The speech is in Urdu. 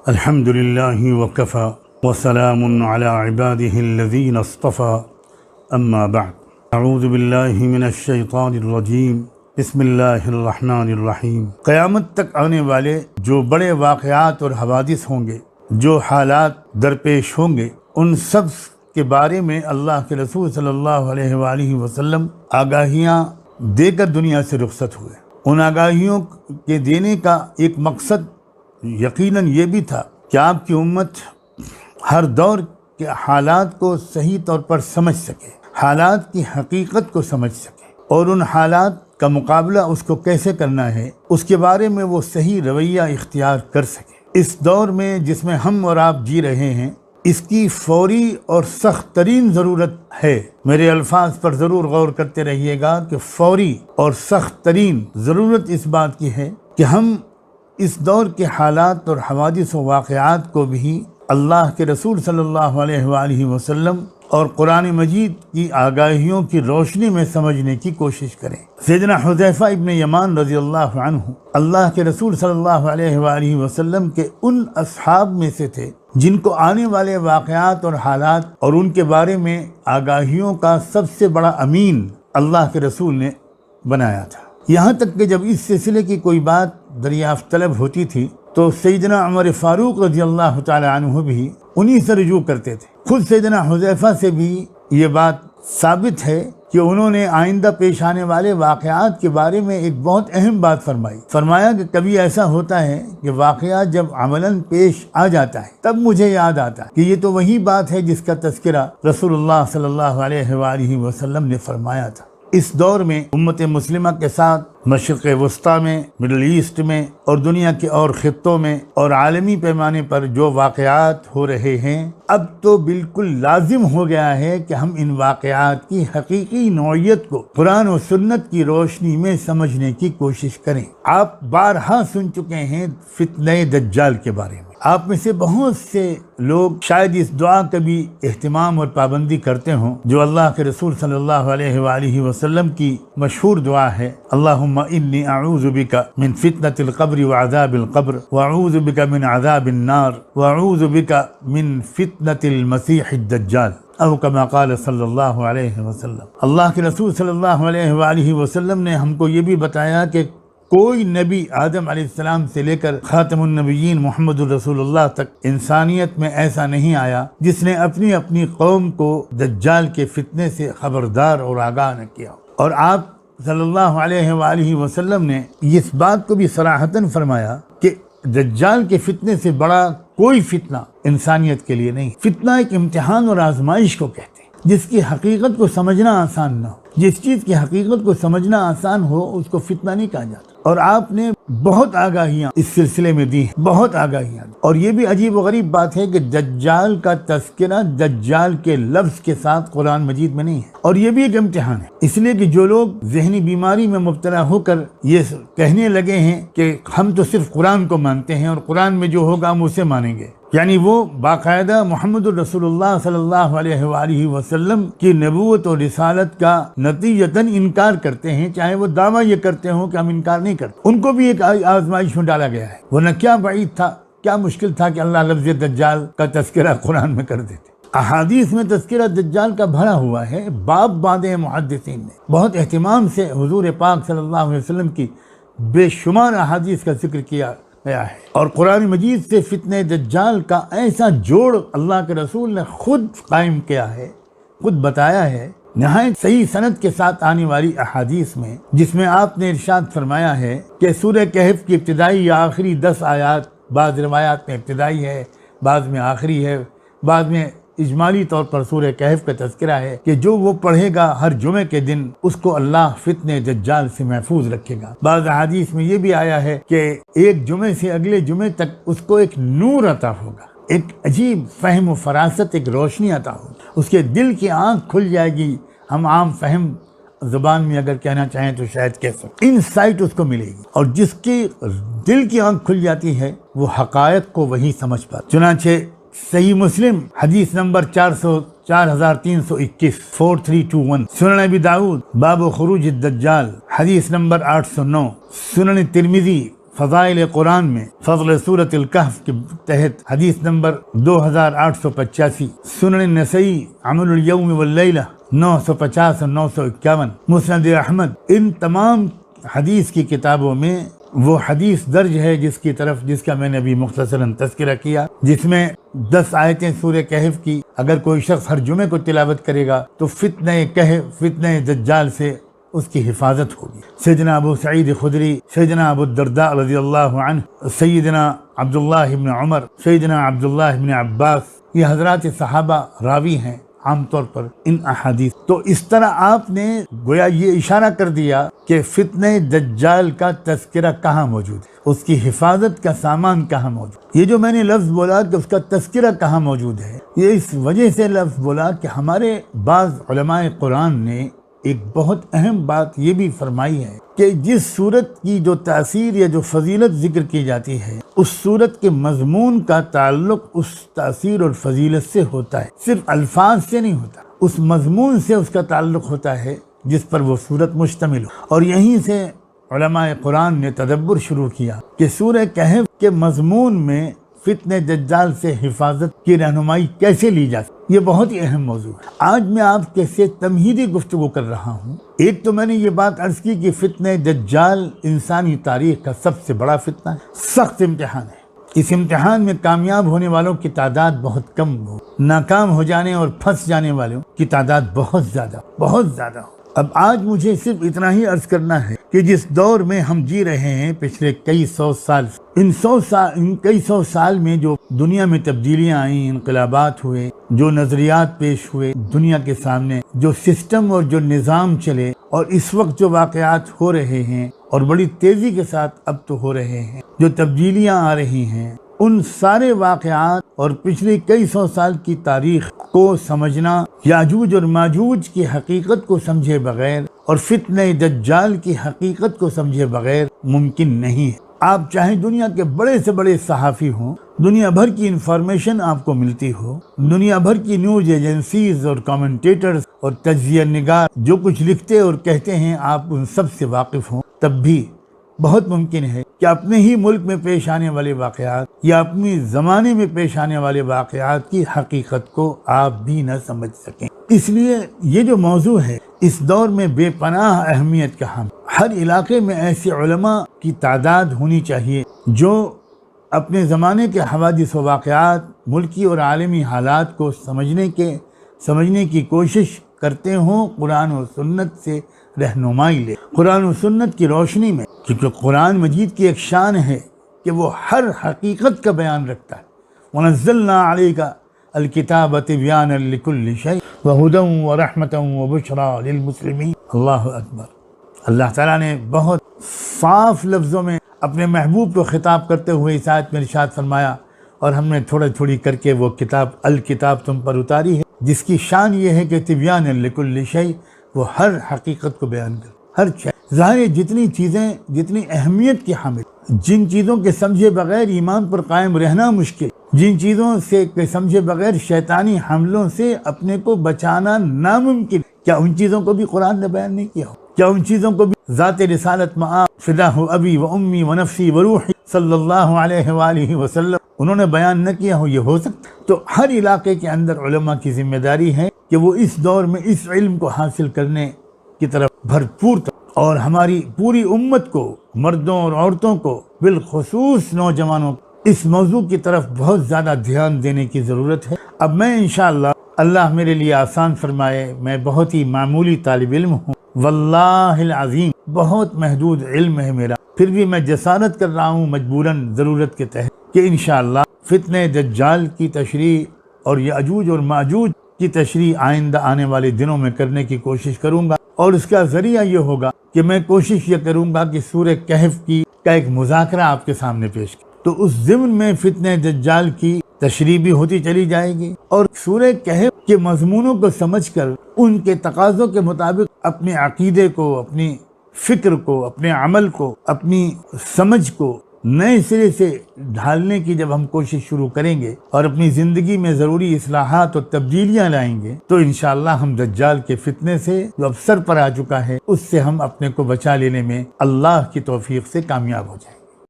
الحمد للہ وکفی وسلام علی عباده الذین اصطفی اما بعد اعوذ باللہ من الشیطان الرجیم بسم اللہ الرحمن الرحیم۔ قیامت تک آنے والے جو بڑے واقعات اور حوادث ہوں گے، جو حالات درپیش ہوں گے، ان سب کے بارے میں اللہ کے رسول صلی اللہ علیہ وآلہ وسلم آگاہیاں دے کر دنیا سے رخصت ہوئے۔ ان آگاہیوں کے دینے کا ایک مقصد یقیناً یہ بھی تھا کہ آپ کی امت ہر دور کے حالات کو صحیح طور پر سمجھ سکے، حالات کی حقیقت کو سمجھ سکے، اور ان حالات کا مقابلہ اس کو کیسے کرنا ہے اس کے بارے میں وہ صحیح رویہ اختیار کر سکے۔ اس دور میں جس میں ہم اور آپ جی رہے ہیں، اس کی فوری اور سخت ترین ضرورت ہے۔ میرے الفاظ پر ضرور غور کرتے رہیے گا کہ فوری اور سخت ترین ضرورت اس بات کی ہے کہ ہم اس دور کے حالات اور حوادث و واقعات کو بھی اللہ کے رسول صلی اللہ علیہ وآلہ وسلم اور قرآن مجید کی آگاہیوں کی روشنی میں سمجھنے کی کوشش کریں۔ سیدنا حذیفہ ابن یمان رضی اللہ عنہ اللہ کے رسول صلی اللہ علیہ وآلہ وسلم کے ان اصحاب میں سے تھے جن کو آنے والے واقعات اور حالات اور ان کے بارے میں آگاہیوں کا سب سے بڑا امین اللہ کے رسول نے بنایا تھا۔ یہاں تک کہ جب اس سلسلے کی کوئی بات دریافت طلب ہوتی تھی تو سیدنا عمر فاروق رضی اللہ تعالی عنہ بھی انہی سے رجوع کرتے تھے۔ خود سیدنا حذیفہ سے بھی یہ بات ثابت ہے کہ انہوں نے آئندہ پیش آنے والے واقعات کے بارے میں ایک بہت اہم بات فرمایا کہ کبھی ایسا ہوتا ہے کہ واقعات جب عملاً پیش آ جاتا ہے تب مجھے یاد آتا ہے کہ یہ تو وہی بات ہے جس کا تذکرہ رسول اللہ صلی اللہ علیہ وآلہ وسلم نے فرمایا تھا۔ اس دور میں امت مسلمہ کے ساتھ مشرق وسطیٰ میں، مڈل ایسٹ میں اور دنیا کے اور خطوں میں اور عالمی پیمانے پر جو واقعات ہو رہے ہیں، اب تو بالکل لازم ہو گیا ہے کہ ہم ان واقعات کی حقیقی نوعیت کو قرآن و سنت کی روشنی میں سمجھنے کی کوشش کریں۔ آپ بارہا سن چکے ہیں فتنہ دجال کے بارے میں۔ آپ میں سے بہت سے لوگ شاید اس دعا کا بھی اہتمام اور پابندی کرتے ہوں جو اللہ کے رسول صلی اللہ علیہ وآلہ وسلم کی مشہور دعا ہے، اللہم انی اعوذ بک من فتنة القبر وعذاب القبر واعوذ بک من عذاب النار واعوذ بک من فتنة المسیح الدجال، او کما قال صلی اللہ علیہ وسلم۔ اللہ کے رسول صلی اللہ علیہ وآلہ وسلم نے ہم کو یہ بھی بتایا کہ کوئی نبی آدم علیہ السلام سے لے کر خاتم النبیین محمد الرسول اللہ تک انسانیت میں ایسا نہیں آیا جس نے اپنی قوم کو دجال کے فتنے سے خبردار اور آگاہ نہ کیا۔ اور آپ صلی اللہ علیہ وآلہ وسلم نے اس بات کو بھی صراحتاً فرمایا کہ دجال کے فتنے سے بڑا کوئی فتنہ انسانیت کے لیے نہیں۔ فتنہ ایک امتحان اور آزمائش کو کہتے ہیں جس کی حقیقت کو سمجھنا آسان نہ ہو۔ جس چیز کی حقیقت کو سمجھنا آسان ہو اس کو فتنہ نہیں کہا جاتا۔ اور آپ نے بہت آگاہیاں اس سلسلے میں دی ہیں، بہت آگاہیاں۔ اور یہ بھی عجیب و غریب بات ہے کہ دجال کا تذکرہ دجال کے لفظ کے ساتھ قرآن مجید میں نہیں ہے، اور یہ بھی ایک امتحان ہے، اس لیے کہ جو لوگ ذہنی بیماری میں مبتلا ہو کر یہ کہنے لگے ہیں کہ ہم تو صرف قرآن کو مانتے ہیں اور قرآن میں جو ہوگا ہم اسے مانیں گے، یعنی وہ باقاعدہ محمد الرسول اللہ صلی اللہ علیہ وآلہ وسلم کی نبوت اور رسالت کا نتیجتاً انکار کرتے ہیں، چاہے وہ دعویٰ یہ کرتے ہوں کہ ہم انکار نہیں کرتے۔ ان کو بھی ایک آزمائش میں ڈالا گیا ہے، ورنہ کیا بعید تھا، کیا مشکل تھا کہ اللہ لفظ دجال کا تذکرہ قرآن میں کر دیتے۔ احادیث میں تذکرہ دجال کا بھرا ہوا ہے، باب باندھے محدثین نے بہت اہتمام سے حضور پاک صلی اللہ علیہ وسلم کی بے شمار احادیث کا ذکر کیا گیا ہے، اور قرآن مجید سے فتنہ دجال کا ایسا جوڑ اللہ کے رسول نے خود قائم کیا ہے، خود بتایا ہے نہایت صحیح سند کے ساتھ آنے والی احادیث میں، جس میں آپ نے ارشاد فرمایا ہے کہ سورہ کہف کی ابتدائی یا آخری 10 آیات بعض روایات میں ابتدائی ہے، بعض میں آخری ہے، بعض میں اجمالی طور پر سورہ کہف کا تذکرہ ہے کہ جو وہ پڑھے گا ہر جمعے کے دن اس کو اللہ فتنہ دجال سے محفوظ رکھے گا۔ بعض احادیث میں یہ بھی آیا ہے کہ ایک جمعے سے اگلے جمعے تک اس کو ایک نور عطا ہوگا، ایک عجیب فہم و فراست، ایک روشنی عطا ہوگی، اس کے دل کی آنکھ کھل جائے گی، ہم عام فہم زبان میں اگر کہنا چاہیں تو شاید کہہ سکتے، انسائٹ اس کو ملے گی، اور جس کی دل کی آنکھ کھل جاتی ہے وہ حقائق کو وہی سمجھ پاتا۔ چنانچہ صحیح مسلم حدیث نمبر 4321 4321، سنن ابی داؤد باب خروج الدجال حدیث نمبر 809، سنن ترمذی فضائل قرآن میں فضل سورۃ الکہف کے تحت حدیث نمبر 2885، سنن نسائی عمل الیوم واللیلہ 950 اور 951، مسند احمد، ان تمام حدیث کی کتابوں میں وہ حدیث درج ہے جس کا میں نے ابھی مختصراً تذکرہ کیا، جس میں 10 آیتیں سورہ کہف کی اگر کوئی شخص ہر جمعے کو تلاوت کرے گا تو فتنہ کہف، فتنہ دجال سے اس کی حفاظت ہوگی۔ سیدنا ابو سعید خدری، سیدنا ابو الدرداء رضی اللہ عنہ، سیدنا عبداللہ بن عمر، سیدنا عبداللہ بن عباس، یہ حضرات صحابہ راوی ہیں عام طور پر ان احادیث۔ تو اس طرح آپ نے گویا یہ اشارہ کر دیا کہ فتنہ دجال کا تذکرہ کہاں موجود ہے، اس کی حفاظت کا سامان کہاں موجود ہے۔ یہ جو میں نے لفظ بولا کہ اس کا تذکرہ کہاں موجود ہے، یہ اس وجہ سے لفظ بولا کہ ہمارے بعض علماء قرآن نے ایک بہت اہم بات یہ بھی فرمائی ہے کہ جس صورت کی جو تاثیر یا جو فضیلت ذکر کی جاتی ہے، اس صورت کے مضمون کا تعلق اس تاثیر اور فضیلت سے ہوتا ہے، صرف الفاظ سے نہیں ہوتا، اس مضمون سے اس کا تعلق ہوتا ہے جس پر وہ صورت مشتمل ہو۔ اور یہیں سے علماء قرآن نے تدبر شروع کیا کہ سورہ کہف کے مضمون میں فتنہ دجال سے حفاظت کی رہنمائی کیسے لی جا سکتی، یہ بہت ہی اہم موضوع ہے۔ آج میں آپ کے سے تمہیدی گفتگو کر رہا ہوں۔ ایک تو میں نے یہ بات عرض کی کہ فتنہ دجال انسانی تاریخ کا سب سے بڑا فتنہ ہے، سخت امتحان ہے۔ اس امتحان میں کامیاب ہونے والوں کی تعداد بہت کم ہو، ناکام ہو جانے اور پھنس جانے والوں کی تعداد بہت زیادہ ہو۔ اب آج مجھے صرف اتنا ہی عرض کرنا ہے کہ جس دور میں ہم جی رہے ہیں پچھلے کئی سو سال، ان کئی سو سال میں جو دنیا میں تبدیلیاں آئیں، انقلابات ہوئے، جو نظریات پیش ہوئے دنیا کے سامنے، جو سسٹم اور جو نظام چلے، اور اس وقت جو واقعات ہو رہے ہیں اور بڑی تیزی کے ساتھ اب تو ہو رہے ہیں، جو تبدیلیاں آ رہی ہیں، ان سارے واقعات اور پچھلی کئی سو سال کی تاریخ کو سمجھنا یاجوج اور ماجوج کی حقیقت کو سمجھے بغیر اور فتنہ دجال کی حقیقت کو سمجھے بغیر ممکن نہیں ہے۔ آپ چاہے دنیا کے بڑے سے بڑے صحافی ہوں، دنیا بھر کی انفارمیشن آپ کو ملتی ہو، دنیا بھر کی نیوز ایجنسیز اور کامنٹیٹرز اور تجزیہ نگار جو کچھ لکھتے اور کہتے ہیں آپ ان سب سے واقف ہوں، تب بھی بہت ممکن ہے کہ اپنے ہی ملک میں پیش آنے والے واقعات یا اپنی زمانے میں پیش آنے والے واقعات کی حقیقت کو آپ بھی نہ سمجھ سکیں۔ اس لیے یہ جو موضوع ہے اس دور میں بے پناہ اہمیت کا حامل۔ ہر علاقے میں ایسے علماء کی تعداد ہونی چاہیے جو اپنے زمانے کے حوادث و واقعات، ملکی اور عالمی حالات کو سمجھنے کی کوشش کرتے ہوں، قرآن و سنت سے رہنمائی لے، قرآن و سنت کی روشنی میں، کیونکہ قرآن مجید کی ایک شان ہے کہ وہ ہر حقیقت کا بیان رکھتا ہے۔ وَنَزَّلْنَا عَلَيْكَ الْكِتَابَ تِبْيَانًا لِكُلِّ شَيْءٍ وَهُدًى وَرَحْمَةً وَبُشْرَى لِلْمُسْلِمِينَ۔ اللہ اکبر۔ اللہ تعالیٰ نے بہت صاف لفظوں میں اپنے محبوب کو خطاب کرتے ہوئے اس آیت میں ارشاد فرمایا، اور ہم نے تھوڑی کر کے وہ کتاب الکتاب تم پر اتاری ہے، جس کی شان یہ ہے کہ تبیانا لکل شیء، وہ ہر حقیقت کو بیان کر ہر شے۔ ظاہر جتنی چیزیں جتنی اہمیت کی حامل، جن چیزوں کے سمجھے بغیر ایمان پر قائم رہنا مشکل، جن چیزوں سے سمجھے بغیر شیطانی حملوں سے اپنے کو بچانا ناممکن، کیا ان چیزوں کو بھی قرآن نے بیان نہیں کیا ہو؟ کیا ان چیزوں کو بھی ذات رسالت معاذ فداہ ابی و امی و نفسی و روحی صلی اللہ علیہ وآلہ وسلم انہوں نے بیان نہ کیا ہو؟ یہ ہو سکتا؟ تو ہر علاقے کے اندر علماء کی ذمہ داری ہے کہ وہ اس دور میں اس علم کو حاصل کرنے کی طرف بھرپور، اور ہماری پوری امت کو، مردوں اور عورتوں کو، بالخصوص نوجوانوں کو اس موضوع کی طرف بہت زیادہ دھیان دینے کی ضرورت ہے۔ اب میں انشاءاللہ، اللہ میرے لیے آسان فرمائے، میں بہت ہی معمولی طالب علم ہوں، واللہ العظیم بہت محدود علم ہے میرا، پھر بھی میں جسارت کر رہا ہوں مجبوراً، ضرورت کے تحت، کہ انشاءاللہ فتنہ دجال کی تشریح اور یاجوج اور ماجوج کی تشریح آئندہ آنے والے دنوں میں کرنے کی کوشش کروں گا، اور اس کا ذریعہ یہ ہوگا کہ میں کوشش یہ کروں گا کہ سورہ کہف کا ایک مذاکرہ آپ کے سامنے پیش کروں، تو اس ضمن میں فتنہ دجال کی تشریح بھی ہوتی چلی جائے گی، اور سورہ کہف کے مضمونوں کو سمجھ کر ان کے تقاضوں کے مطابق اپنے عقیدے کو، اپنی فکر کو، اپنے عمل کو، اپنی سمجھ کو نئے سرے سے ڈھالنے کی جب ہم کوشش شروع کریں گے اور اپنی زندگی میں ضروری اصلاحات اور تبدیلیاں لائیں گے، تو انشاءاللہ ہم دجال کے فتنے سے جو اب سر پر آ چکا ہے، اس سے ہم اپنے کو بچا لینے میں اللہ کی توفیق سے کامیاب ہو جائیں گے۔